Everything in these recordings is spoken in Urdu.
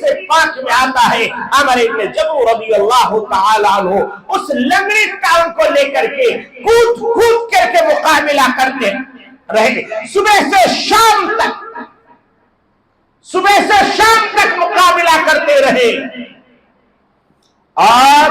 حدیث پاک میں آتا ہے عمر ابن جموح رضی اللہ تعالی عنہ اس لنگڑی ٹانگ کو لے کر کے کود کود کر کے مقابلہ کرتے رہے، صبح سے شام تک مقابلہ کرتے رہے، اور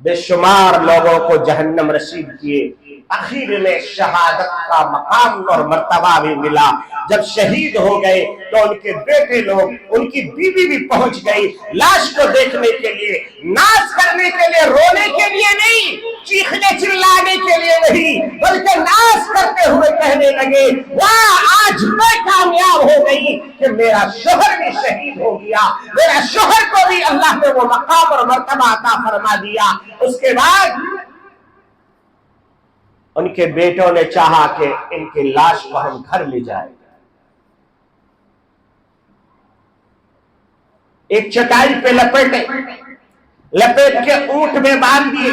بے شمار لوگوں کو جہنم رسید کیے، آخر میں شہادت کا مقام اور مرتبہ بھی ملا۔ جب شہید ہو گئے تو ان کے بیٹے لوگ، ان کی بیوی بھی پہنچ گئی لاش کو دیکھنے کے لیے، ناز کرنے کے لیے، رونے کے لیے نہیں، چیخنے چلانے کے لیے نہیں، بلکہ ناز کرتے ہوئے کہنے لگے واہ آج میں کامیاب ہو گئی کہ میرا شوہر بھی شہید ہو گیا، میرا شوہر کو بھی اللہ نے وہ مقام اور مرتبہ عطا فرما دیا۔ اس کے بعد ان کے بیٹوں نے چاہا کہ ان کی لاش کو ہم گھر لے جائیں، ایک چٹائی پہ لپیٹ کے اونٹ میں باندھ دیے،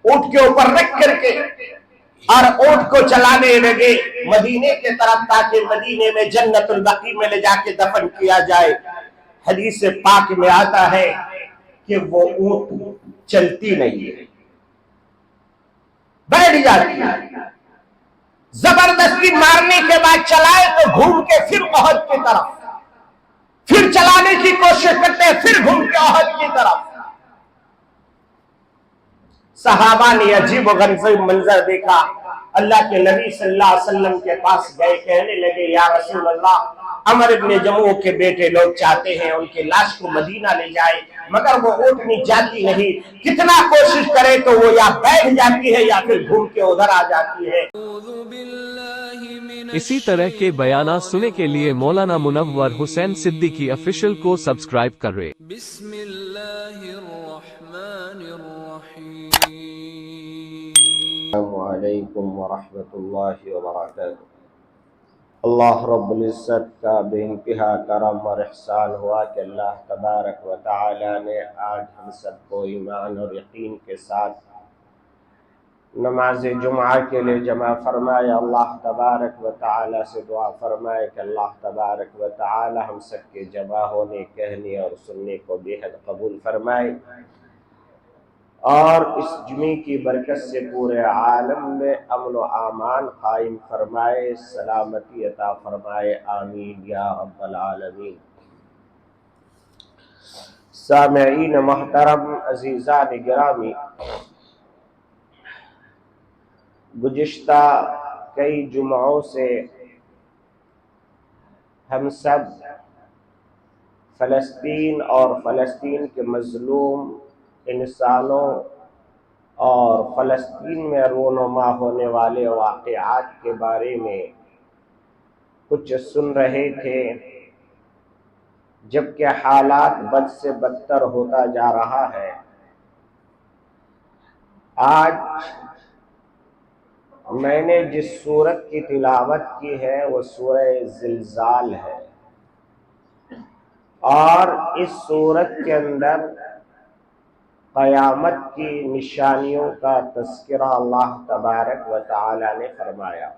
اونٹ کے اوپر رکھ کر کے، اور اونٹ کو چلانے لگے مدینے کے طرف، تاکہ مدینے میں جنت البقیع میں لے جا کے دفن کیا جائے۔ حدیث پاک میں آتا ہے کہ وہ اونٹ چلتی نہیں ہے، بیٹھ جاتی ہے، زبردستی مارنے کے بعد چلائے تو گھوم کے پھر احد کی طرف، پھر چلانے کی کوشش کرتے ہیں، پھر گھوم کے احد کی طرف۔ صحابہ نے عجیب و غریب منظر دیکھا، اللہ کے نبی صلی اللہ علیہ وسلم کے پاس گئے، کہنے لگے یا رسول اللہ عمر ابن جموح کے بیٹے لوگ چاہتے ہیں ان کی لاش کو مدینہ لے جائے، مگر وہ اونٹنی جاتی نہیں، کتنا کوشش کرے تو وہ یا بیٹھ جاتی ہے یا پھر گھوم کے ادھر آ جاتی ہے۔ اسی طرح کے بیانات سننے کے لیے مولانا منور حسین صدیقی آفیشل کو سبسکرائب کریں۔ بسم اللہ الرحمن الرحیم۔ السلام علیکم ورحمۃ اللہ وبرکاتہ۔ اللہ رب العزت کا بے انتہا کرم اور احسان ہوا کہ اللہ تبارک و تعالی نے آج ہم سب کو ایمان اور یقین کے ساتھ نماز جمعہ کے لیے جمع فرمایا۔ اللہ تبارک و تعالی سے دعا فرمائے کہ اللہ تبارک و تعالی ہم سب کے جمع ہونے، کہنے اور سننے کو بے حد قبول فرمائے، اور اس جمعے کی برکت سے پورے عالم میں امن و امان قائم فرمائے، سلامتی عطا فرمائے، آمین یا رب العالمین۔ سامعین محترم، عزیزان گرامی، گزشتہ کئی جمعوں سے ہم سب فلسطین اور فلسطین کے مظلوم انسانوں اور فلسطین میں رونما ہونے والے واقعات کے بارے میں کچھ سن رہے تھے، جبکہ حالات بد سے بدتر ہوتا جا رہا ہے۔ آج میں نے جس سورت کی تلاوت کی ہے وہ سورہ زلزال ہے، اور اس سورت کے اندر قیامت کی نشانیوں کا تذکرہ اللہ تبارک و تعالی نے فرمایا۔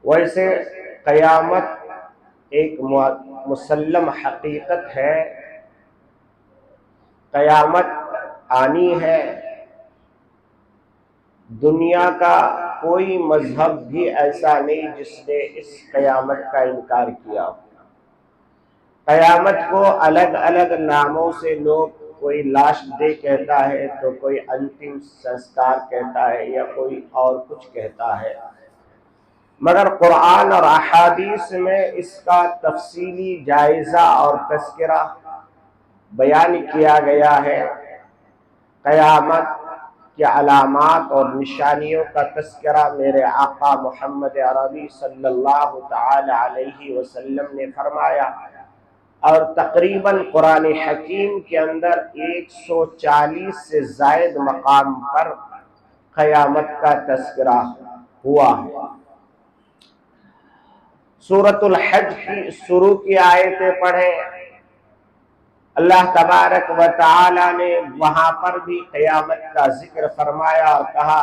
ویسے قیامت ایک مسلم حقیقت ہے، قیامت آنی ہے، دنیا کا کوئی مذہب بھی ایسا نہیں جس نے اس قیامت کا انکار کیا۔ قیامت کو الگ الگ ناموں سے لوگ، کوئی لاش دے کہتا ہے تو کوئی انتم سنسکار کہتا ہے یا کوئی اور کچھ کہتا ہے، مگر قرآن اور احادیث میں اس کا تفصیلی جائزہ اور تذکرہ بیان کیا گیا ہے۔ قیامت کے علامات اور نشانیوں کا تذکرہ میرے آقا محمد عربی صلی اللہ تعالی علیہ وسلم نے فرمایا، اور تقریباً قرآن حکیم کے اندر 140 سے زائد مقام پر قیامت کا تذکرہ ہوا ہے۔ سورۃ الحج کی شروع کی آیتیں پڑھیں، اللہ تبارک و تعالی نے وہاں پر بھی قیامت کا ذکر فرمایا اور کہا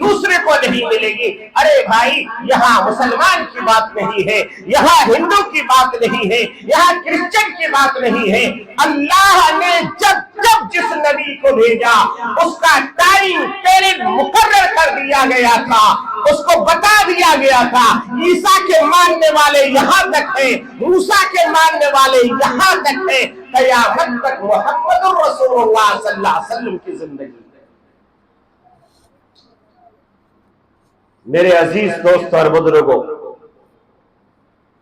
دوسرے کو نہیں ملے گی۔ ارے بھائی یہاں مسلمان کی بات نہیں ہے، یہاں ہندو کی بات نہیں ہے، یہاں کرسچن کی بات نہیں ہے۔ اللہ نے جب جس نبی کو بھیجا اس کا ٹائم پیریڈ مقرر کر دیا گیا تھا، اس کو بتا دیا گیا تھا عیسیٰ کے ماننے والے یہاں تک ہیں، موسیٰ کے ماننے والے یہاں تک ہیں، قیامت تک محمد رسول اللہ صلی اللہ علیہ وسلم کی زندگی۔ میرے عزیز دوست اور بزرگوں،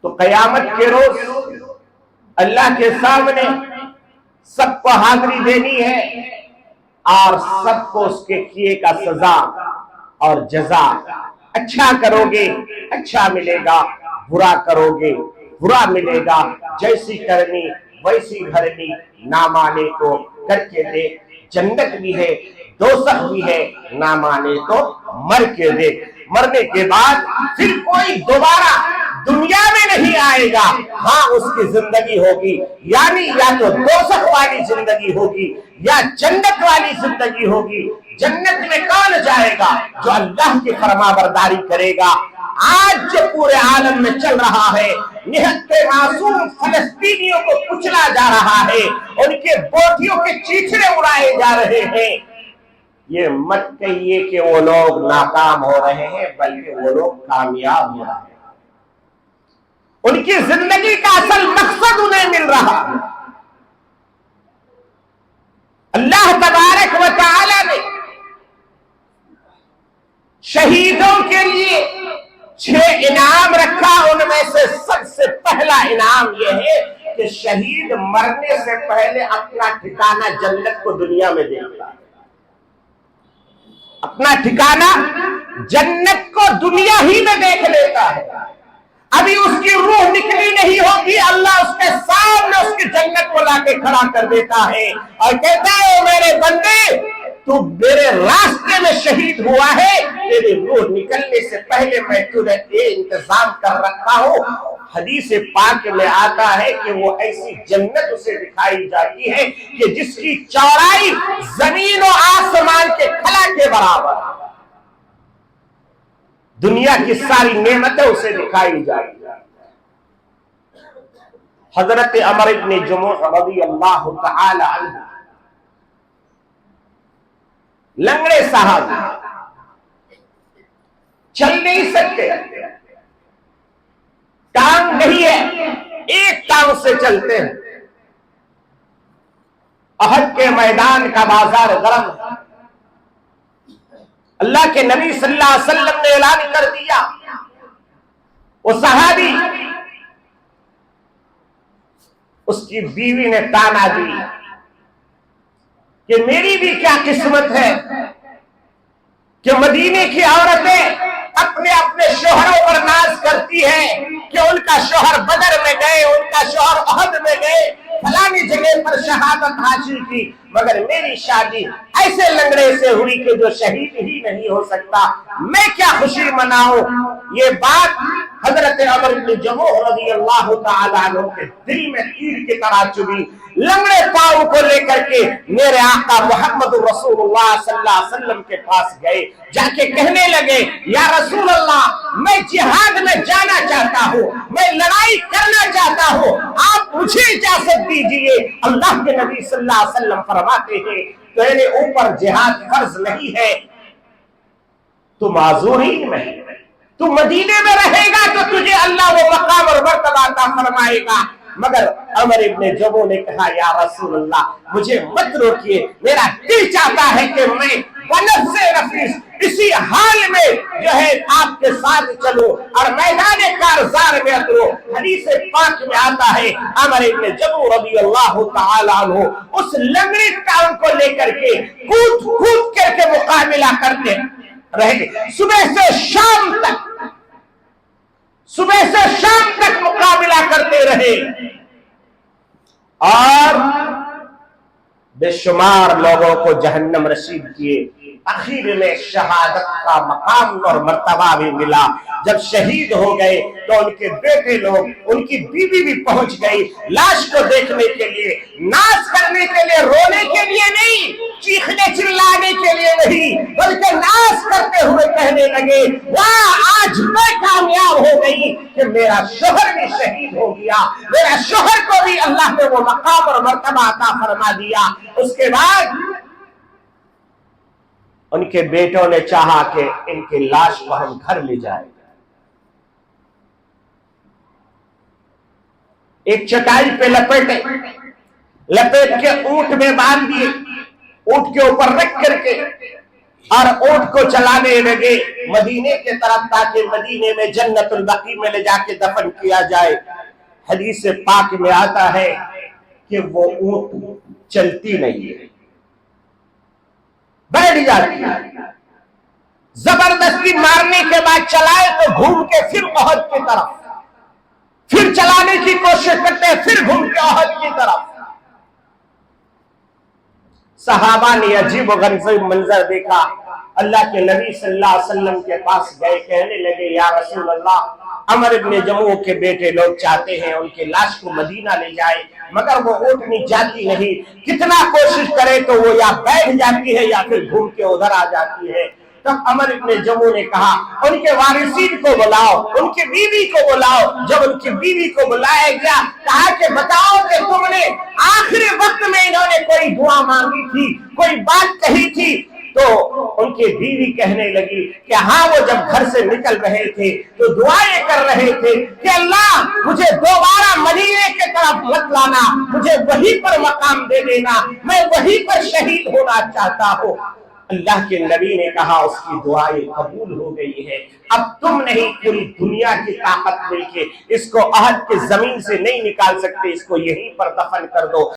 تو قیامت کے روز اللہ کے سامنے سب کو حاضری دینی ہے اور سب کو اس کے کیے کا سزا اور جزا۔ اچھا کرو گے اچھا ملے گا، برا کرو گے برا ملے گا۔ جیسی کرنی ویسی بھرنی، نہ مانے تو کر کے دے۔ جنت بھی ہے دوزخ بھی ہے، نہ مانے تو مر کے دے۔ مرنے کے بعد پھر کوئی دوبارہ دنیا میں نہیں آئے گا، ہاں اس کی زندگی ہوگی، یعنی یا تو دوزخ والی زندگی ہوگی یا جنت والی زندگی ہوگی۔ جنت میں کون جائے گا؟ جو اللہ کی فرما برداری کرے گا۔ آج جو پورے عالم میں چل رہا ہے، نہتے معصوم فلسطینیوں کو کچلا جا رہا ہے، ان کے بوٹیوں کے چیچڑے اڑائے جا رہے ہیں، یہ مت کہیے کہ وہ لوگ ناکام ہو رہے ہیں، بلکہ وہ لوگ کامیاب ہو رہے ہیں۔ ان کی زندگی کا اصل مقصد انہیں مل رہا ہے۔ اللہ تبارک و تعالی نے شہیدوں کے لیے 6 انعام رکھا، ان میں سے سب سے پہلا انعام یہ ہے کہ شہید مرنے سے پہلے اپنا ٹھکانہ جنت کو دنیا میں دیکھتا ہے۔ اپنا ٹھکانہ جنت کو دنیا ہی میں دیکھ لیتا ہے۔ ابھی اس کی روح نکلی نہیں ہوگی، اللہ اس کے سامنے اس کی جنت کو لا کے کھڑا کر دیتا ہے اور کہتا ہے میرے بندے تو میرے راستے میں شہید ہوا ہے، تیری روح نکلنے سے پہلے میں تجھے یہ انتظام کر رکھا ہوں۔ حدیث پاک میں آتا ہے کہ وہ ایسی جنت اسے دکھائی جاتی ہے کہ جس کی چوڑائی زمین و آسمان کے خلا کے برابر، دنیا کی ساری نعمتیں اسے دکھائی جاتی ہیں۔ حضرت عمر بن جموح رضی اللہ تعالی عنہ لنگڑے صاحب چل نہیں سکتے، ٹانگ نہیں ہے، ایک ٹانگ سے چلتے ہیں۔ احد کے میدان کا بازار گرم ہے، اللہ کے نبی صلی اللہ علیہ وسلم نے اعلان کر دیا، وہ صحابی اس کی بیوی نے تانا دی کہ میری بھی کیا قسمت ہے کہ مدینے کی عورتیں اپنے اپنے شوہروں پر ناز کرتی ہیں کہ ان کا شوہر بدر میں گئے، ان کا شوہر احد میں گئے، فلانی جگہ پر شہادت حاصل کی، مگر میری شادی ایسے لنگڑے سے ہوئی کہ جو شہید ہی نہیں ہو سکتا، میں کیا خوشی مناؤں۔ یہ بات حضرت عمر بن جموح رضی اللہ تعالی عنہ کے دل میں تیر کی طرح چبھی۔ لنگڑے پاؤں کو لے کر کے میرے آقا محمد رسول اللہ صلی اللہ علیہ وسلم کے پاس گئے، جا کے کہنے لگے یا رسول اللہ میں جہاد میں جانا چاہتا ہوں، میں لڑائی کرنا چاہتا ہوں، آپ مجھے اجازت دیجئے۔ اللہ کے نبی صلی اللہ علیہ وسلم فرماتے ہیں تیرے اوپر جہاد فرض نہیں ہے، تو معذورین میں ہے، تو مدینے میں رہے گا تو تجھے اللہ وہ مقام اور مرتبہ عطا فرمائے گا۔ مگر عمر ابن جموح نے کہا یا رسول اللہ مجھے مت روکیے، میرا دل چاہتا ہے کہ میں بنفس نفیس اسی حال میں جو ہے آپ کے ساتھ چلوں اور میدان کارزار میں اتروں۔ حدیث پاک میں آتا ہے عمر ابن جموح رضی اللہ تعالی عنہ اس لنگڑے ٹانگ کو لے کر کے کود کود کر کے مقابلہ کرتے رہے، صبح سے شام تک مقابلہ کرتے رہے اور بے شمار لوگوں کو جہنم رسید کیے۔ آخر میں شہادت کا مقام اور مرتبہ بھی ملا۔ جب شہید ہو گئے تو ان کے بیٹے لوگ، ان کی بیوی بھی پہنچ گئی لاش کو دیکھنے کے لیے، ناز کرنے کے لیے، رونے کے لیے نہیں، چیخنے چلانے کے لیے نہیں، بلکہ ناز کرتے ہوئے لگے واہ آج میں کامیاب ہو گئی کہ میرا شوہر بھی شہید ہو گیا، میرا شوہر کو بھی اللہ نے وہ مقام اور مرتبہ عطا فرما دیا۔ اس کے بعد ان کے بیٹوں نے چاہا کہ ان کی لاش کو ہم گھر لے جائیں، ایک چٹائی پہ لپیٹ کے اونٹ میں باندھ دیے، اونٹ کے اوپر رکھ کر کے اور اونٹ کو چلانے لگے مدینے کے طرف، تاکہ مدینے میں جنت البقیع میں لے جا کے دفن کیا جائے۔ حدیث پاک میں آتا ہے کہ وہ اونٹ چلتی نہیں ہے، بیٹھ جاتی ہے، زبردستی مارنے کے بعد چلائے تو گھوم کے پھر احد کی طرف، پھر چلانے کی کوشش کرتے ہیں، پھر گھوم کے احد کی طرف۔ صحابہ نے عجیب و غریب منظر دیکھا، اللہ کے نبی صلی اللہ علیہ وسلم کے پاس گئے، کہنے لگے یا رسول اللہ، عمر ابن جموع کے بیٹے لوگ چاہتے ہیں ان کی لاش کو مدینہ لے جائے، مگر وہ اونٹنی جاتی نہیں، کتنا کوشش کرے تو وہ یا بیٹھ جاتی ہے یا پھر گھوم کے ادھر آ جاتی ہے۔ تب عمر ابن جموع نے کہا ان کے وارثین کو بلاؤ، ان کی بیوی کو بلاؤ۔ جب ان کی بیوی کو بلایا گیا، کہا کہ بتاؤ کہ تم نے آخری وقت میں انہوں نے کوئی دعا مانگی تھی، کوئی بات کہی تھی؟ تو ان کی بیوی کہنے لگی کہ ہاں، وہ جب گھر سے نکل رہے تھے تو دعائیں کر رہے تھے کہ اللہ مجھے دوبارہ مدینے کی طرف مت لانا، مجھے وہیں پر مقام دے دینا، میں وہیں پر شہید ہونا چاہتا ہوں۔ اللہ کے نبی نے کہا اس کی دعائیں قبول ہو گئی ہے، اب تم نہیں، پوری دنیا کی طاقت مل کے اس کو احد کے زمین سے نہیں نکال سکتے، اس کو یہیں پر دفن کر دو۔